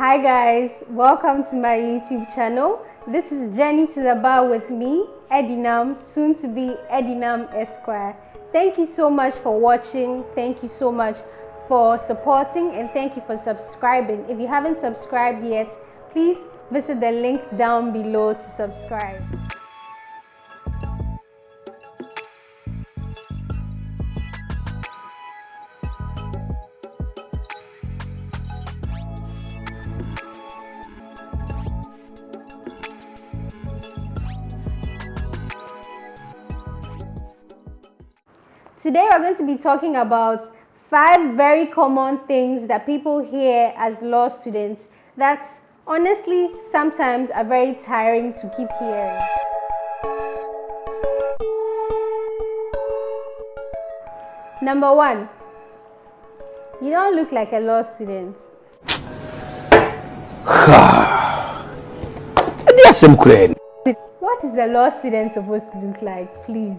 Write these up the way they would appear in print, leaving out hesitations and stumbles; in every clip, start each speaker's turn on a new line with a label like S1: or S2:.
S1: Hi guys, welcome to my YouTube channel. This is Journey to the Bar with me, Edinam, soon to be Edinam Esquire. Thank you so much for watching. Thank you so much for supporting, and thank you for subscribing. If you haven't subscribed yet, please visit the link down below to subscribe. Today we're going to be talking about 5 very common things that people hear as law students that honestly sometimes are very tiring to keep hearing. Number 1, you don't look like a law student. What is a law student supposed to look like, please?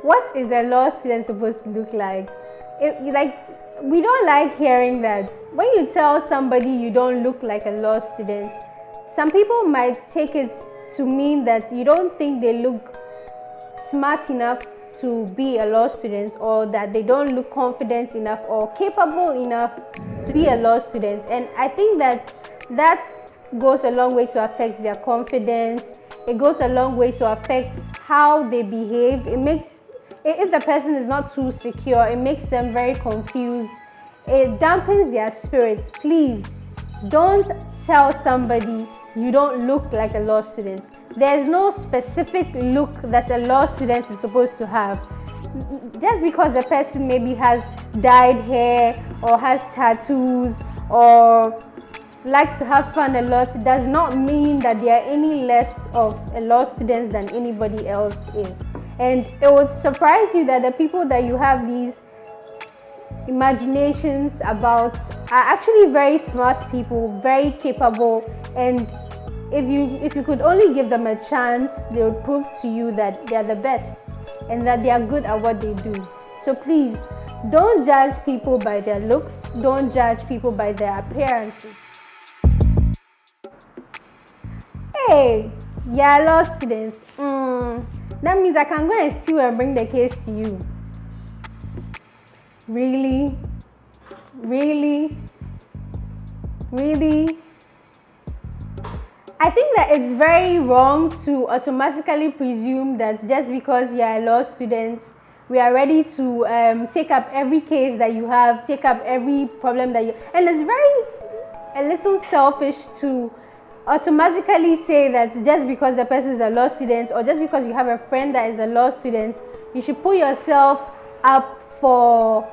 S1: What is a law student supposed to look like? We don't like hearing that. When you tell somebody you don't look like a law student, some people might take it to mean that you don't think they look smart enough to be a law student, or that they don't look confident enough or capable enough to be a law student. And I think that goes a long way to affect their confidence. It goes a long way to affect how they behave. If the person is not too secure, it makes them very confused. It dampens their spirits. Please don't tell somebody you don't look like a law student. There's no specific look that a law student is supposed to have. Just because the person maybe has dyed hair or has tattoos or likes to have fun a lot, it does not mean that they are any less of a law student than anybody else is. And it would surprise you that the people that you have these imaginations about are actually very smart people, very capable, and if you could only give them a chance, they would prove to you that they are the best and that they are good at what they do. So please, don't judge people by their looks, don't judge people by their appearances. Hey, yeah, law students. That means I can go and sue and bring the case to you. Really? Really? Really? I think that it's very wrong to automatically presume that just because you're a law student, we are ready to take up every case that you have, take up every problem that you... And it's a little selfish to automatically say that just because the person is a law student, or just because you have a friend that is a law student, you should put yourself up for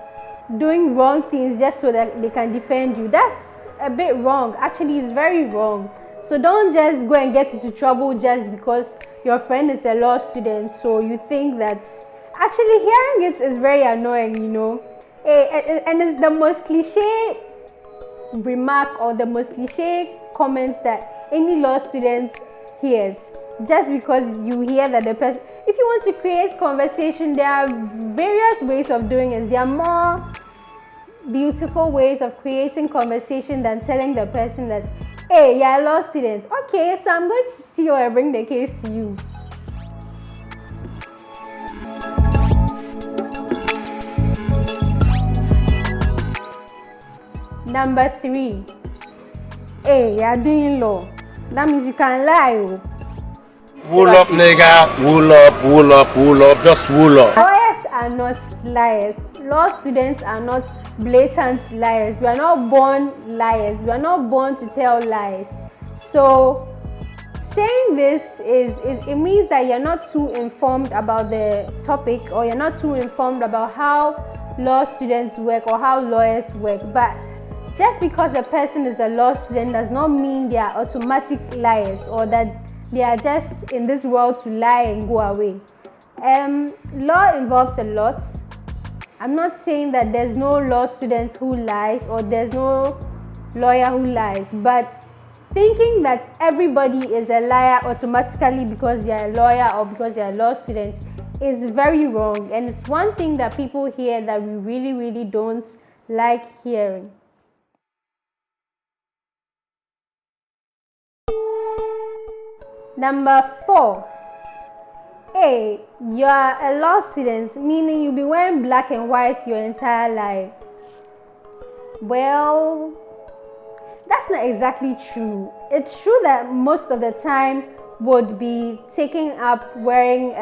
S1: doing wrong things just so that they can defend you. That's a bit wrong. Actually, it's very wrong. So don't just go and get into trouble just because your friend is a law student. So you think that... Actually, hearing it is very annoying, you know. And it's the most cliche remark or the most cliche comments that any law student hears. Just because you hear that the person... If you want to create conversation, there are various ways of doing it. There are more beautiful ways of creating conversation than telling the person that, hey, you're a law student. Okay, so I'm going to steal and bring the case to you. Number 3, hey, you're doing law. That means you can lie.
S2: Wool up, nigga. Wool up, wool up, wool up. Just wool up.
S1: Lawyers are not liars. Law students are not blatant liars. We are not born liars. We are not born to tell lies. So saying this it means that you're not too informed about the topic, or you're not too informed about how law students work or how lawyers work. But just because a person is a law student does not mean they are automatic liars, or that they are just in this world to lie and go away. Law involves a lot. I'm not saying that there's no law student who lies or there's no lawyer who lies, but thinking that everybody is a liar automatically because they're a lawyer or because they're a law student is very wrong. And it's one thing that people hear that we really, really don't like hearing. Number 4. A. You are a law student, meaning you'll be wearing black and white your entire life. Well, that's not exactly true. It's true that most of the time would be taking up wearing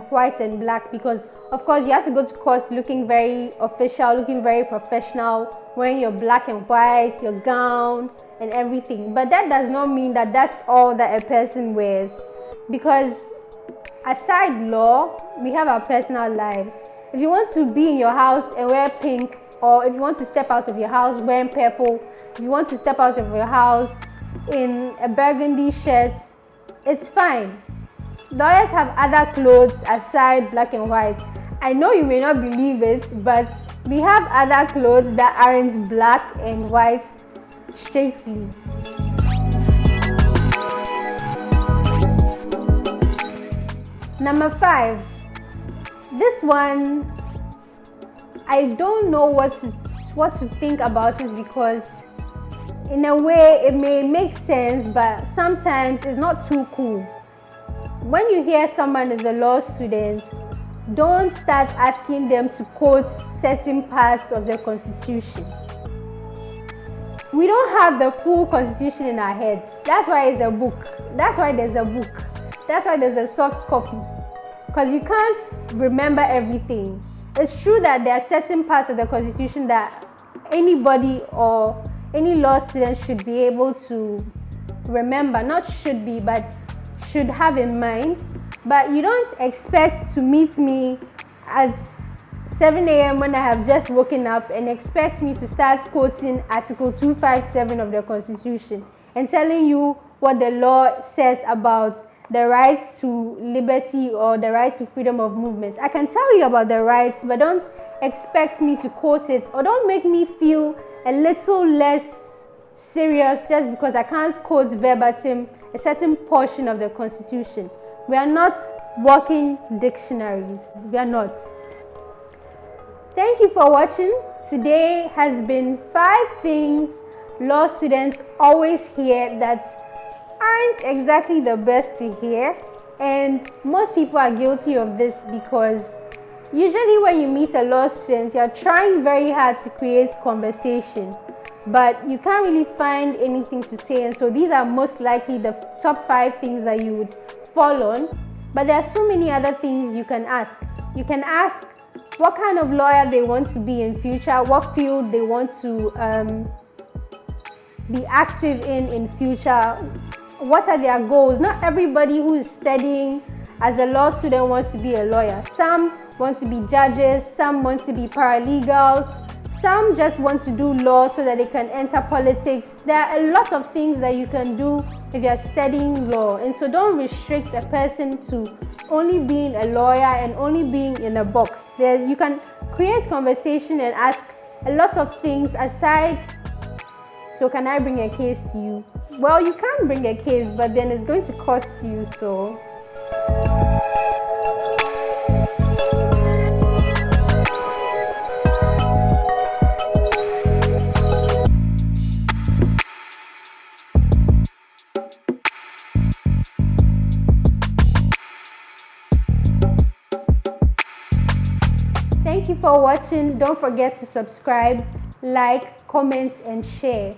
S1: white and black, because of course you have to go to course looking very official, looking very professional, wearing your black and white, your gown and everything. But that does not mean that that's all that a person wears, because aside law, we have our personal lives. If you want to be in your house and wear pink, or if you want to step out of your house wearing purple, if you want to step out of your house in a burgundy shirt, it's fine. Lawyers have other clothes aside black and white. I know you may not believe it, but we have other clothes that aren't black and white strictly. Number 5. This one, I don't know what to think about it, because in a way it may make sense, but sometimes it's not too cool. When you hear someone is a law student, don't start asking them to quote certain parts of the Constitution. We don't have the full Constitution in our heads. That's why it's a book. That's why there's a book. That's why there's a soft copy, because you can't remember everything. It's true that there are certain parts of the Constitution that anybody or any law student should be able to remember. Not should be, but should have in mind. But you don't expect to meet me at 7 a.m. when I have just woken up and expect me to start quoting Article 257 of the Constitution and telling you what the law says about the right to liberty or the right to freedom of movement. I can tell you about the rights, but don't expect me to quote it, or don't make me feel a little less serious just because I can't quote verbatim a certain portion of the Constitution. We are not walking dictionaries. We are not. Thank you for watching. Today has been 5 things law students always hear that aren't exactly the best to hear, and most people are guilty of this, because usually when you meet a law student, you're trying very hard to create conversation, but you can't really find anything to say, and so these are most likely the top 5 things that you would fall on. But there are so many other things you can ask. You can ask what kind of lawyer they want to be in future, what field they want to be active in future, what are their goals. Not everybody who is studying as a law student wants to be a lawyer. Some want to be judges, some want to be paralegals, some just want to do law so that they can enter politics. There are a lot of things that you can do if you're studying law, and so don't restrict a person to only being a lawyer and only being in a box. You can create conversation and ask a lot of things aside. So can I bring a case to you? Well, you can't bring a case, but then it's going to cost you, so. Thank you for watching. Don't forget to subscribe, like, comment, and share.